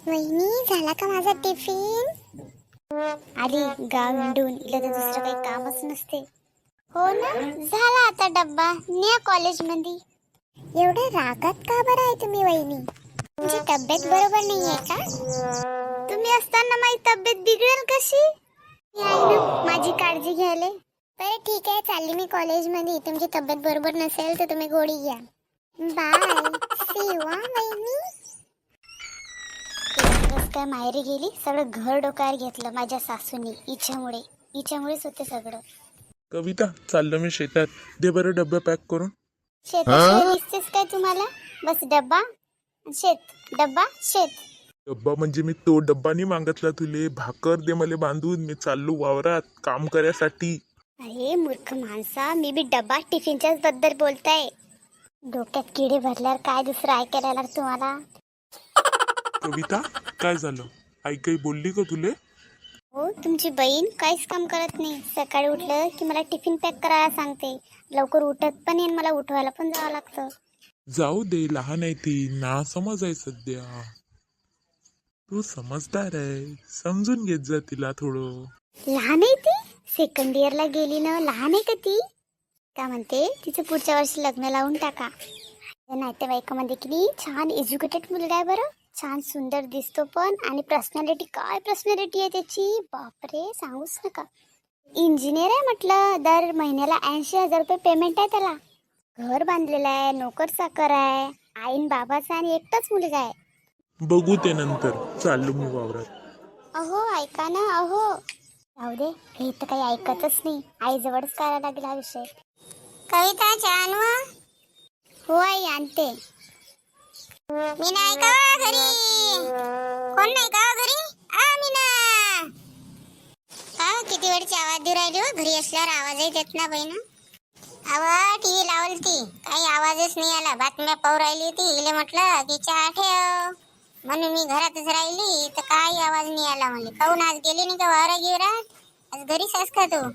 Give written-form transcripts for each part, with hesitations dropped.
वहिनी झाला का माझा टिफिन? आली गाव हिंडून, इला तर दुसरं काही कामच नसते. हो ना, झाला आता डब्बा. न्या कॉलेज मध्ये. एवढ्या रागात का बरं आहे तुम्ही वहिनी? तुमची तब्येत बरोबर नाही आहे का? तुम्ही असताना माझी तब्येत बिघडेल कशी? मी आहे ना माझी काळजी घ्यायला. बरं ठीक आहे, चालली मी कॉलेज मध्ये. तुमची तब्येत बरोबर नसेल तर तुम्ही गोळी घ्या. बाय. सी यू वहिनी. काय माहेरी गेली, सगळं घर डोक्यावर घेतलं माझ्या सासूनी. हिच्यामुळेच होते सगळं. कविता, चाललो मी शेतात. दे बरं डब्बा पॅक करून. शेतात दिसतेस काय तुम्हाला? बस डब्बा शेत, डब्बा शेत. डब्बा म्हणजे मी तो डब्बा नाही मागितला तुले. भाकर दे मला बांधून. मी चाललो वावरात काम करायसाठी. अरे मूर्ख माणसा, मी बी डब्बा टिफिनच्याच बद्दल बोलताय. डोक्यात किडे भरल्यावर काय दुसरं ऐकायला येणार तुम्हाला? कविता, काय झालं? आई काही बोलली का तुले? हो, तुमची बहीण काहीच काम करत नाही. सकाळी उठलं की मला टिफिन पॅक करायला सांगते. लवकर उठत पण नाही, मला उठवायला पण जावं लागतं. जाऊ दे, लहान आहे ती. ना समज आहे सध्या. तू समजदार आहे, समजून घेत जा तिला थोडं. लहान आहे ती? सेकंड इयरला गेली ना, लहान आहे का ती? का म्हणते तिचं पुढच्या वर्षी लग्न लावून टाका. नातेवाईकामध्ये किती छान एज्युकेटेड मुलगा आहे बरं. छान सुंदर दिसतो पण. आणि पर्सनॅलिटी, काय पर्सनॅलिटी आहे त्याची, बापरे सांगूच नका. इंजिनियर आहे म्हटलं. दर महिन्याला 80,000 रुपये पेमेंट आहे त्याला. घर बांधलेलं आहे, नोकर चाकर आहे, आईन बाबाचा आणि एकटाच मुलगा आहे. बघू ते नंतर. चाललो मी वावरात. अहो ऐका ना, अहो जाऊ दे, हे तर काही ऐकतच नाही. आईजवळच करायला लागेल हा विषय. कविता छान वा. हो आई, आणते. मी नाही का घरी? कोण नाही का घरी? मीना. का किती वेळची आवाज देऊ राहिली हो? घरी असल्यावर आवाजही देत ना बहिण. आवा टीव्ही लावली ती, काही आवाजच नाही आला. बातम्या पाहू राहिली होती. इले म्हटलं की चहा ठेव, म्हणून मी घरातच राहिली तर काही आवाज नाही आला मला. काहून आज गेली नाही का वावरा गिवरात? आज घरीच आहेस का तू?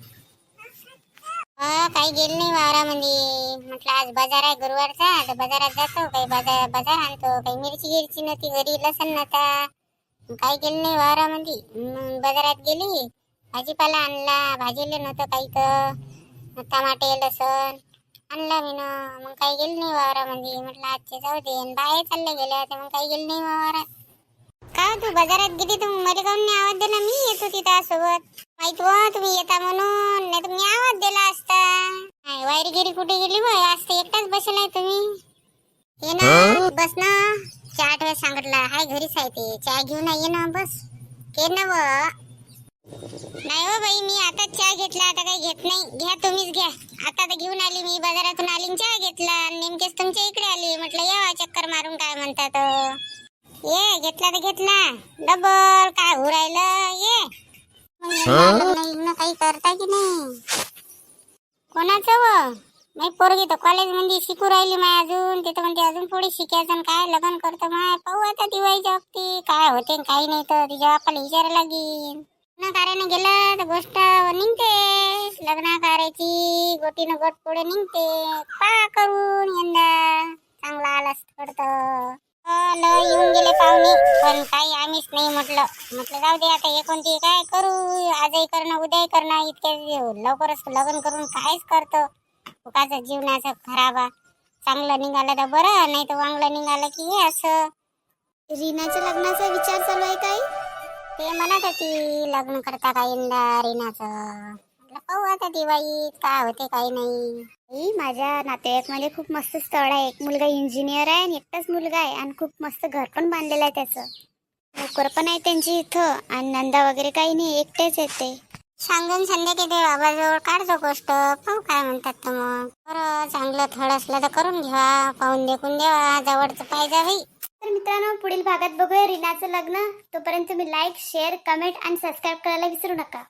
काही गेली नाही वावरामध्ये. म्हटलं आज बाजार आहे गुरुवारचा, तर बाजारात जातो. काही बाजार आणतो. काही मिरची गिरची नव्हती घरी, लसण नव्हता. काही गेली नाही वावरामध्ये. बाजारात गेली, भाजीपाला आणला. भाजीला नव्हतं काही, तर टमाटे लसण आणला मी ना. मग काही गेली नाही वावरामध्ये. म्हटलं आजचे जाऊ दे. बाहेर चालले गेल्या तर मग काही गेली नाही वावरात. का तू बाजारात गेली तर मला काहून नाही आवाज दिला? मी येतो तिथं सोबत. माहित व तुम्ही येता म्हणून, नाही तर मी आवाज दिला असता. वायरीगिरी कुठे गेली बघ? आज तर एकटाच बसेल आहे तुम्ही. ये ना बस ना. चहा ठेवायला सांगितला. हाय घरीच आहे ते. चहा घेऊन ये ना बस. ये ना व. नाही हो बाई, मी आता चहा घेतला, आता काही घेत नाही. घ्या तुम्हीच घ्या. आता तर घेऊन आली मी, बाजारातून आली चहा घेतला. नेमकेच तुमच्या इकडे आली. म्हटलं या चक्कर मारून काय म्हणतात. ये घेतला तर घेतला. डबल काय होऊ राहिलं? ये काही करता की नाही? कोणाचं व? नाही पोरगी तर कॉलेज मध्ये शिकू राहिली माय अजून. तिथं म्हणते अजून पुढे शिकायचं. काय लग्न करतो माय? पाहू आता दिवाळीच्या वक्ती काय होते काही नाही. तर तिच्या बापाला विचारायला लागेल. लग्न कार्याने गेलं तर गोष्ट निघते. लग्न करायची गोटीनं गोट पुढे निघते. पा करून यंदा चांगला आलाच पडतं. येऊन गेले पाहुणे, पण काही आम्हीच नाही म्हटलं जाऊ दे आता. हे कोणती काय करू, आजही करणं उद्याही करणं. इतक्या लवकरच लग्न करून कायच करतो. फुकाचं जीवनाचं खराबा. चांगलं निघालं तर बरं, नाही तर वांगलं निघालं की हे असं. रीनाच्या लग्नाचा विचार चालू आहे काय? ते म्हणत होती लग्न करता का यंदा रीनाचं. पाहू आता दिवाळीत काय होते काही नाही. माझ्या नातेवाईकमध्ये खूप मस्त स्थळ आहे. एक मुलगा इंजिनियर आहे आणि एकटाच मुलगा आहे. आणि खूप मस्त घर पण बांधलेलं आहे त्याचं. नोकर पण आहे त्यांची इथं. आणि नंदा वगैरे काही नाही, एकटेच येते. सांगून संध्याकाळी ते बाबाजवळ काढतो गोष्ट. पाहू काय म्हणतात. तर मग बरं चांगलं थळ असलं तर करून घ्या. पाहून देखून द्यावा, जवळचं पाहिजे भाई. तर मित्रांनो, पुढील भागात बघूया रीनाचं लग्न. तोपर्यंत तुम्ही लाईक, शेअर, कमेंट आणि सबस्क्राईब करायला विसरू नका.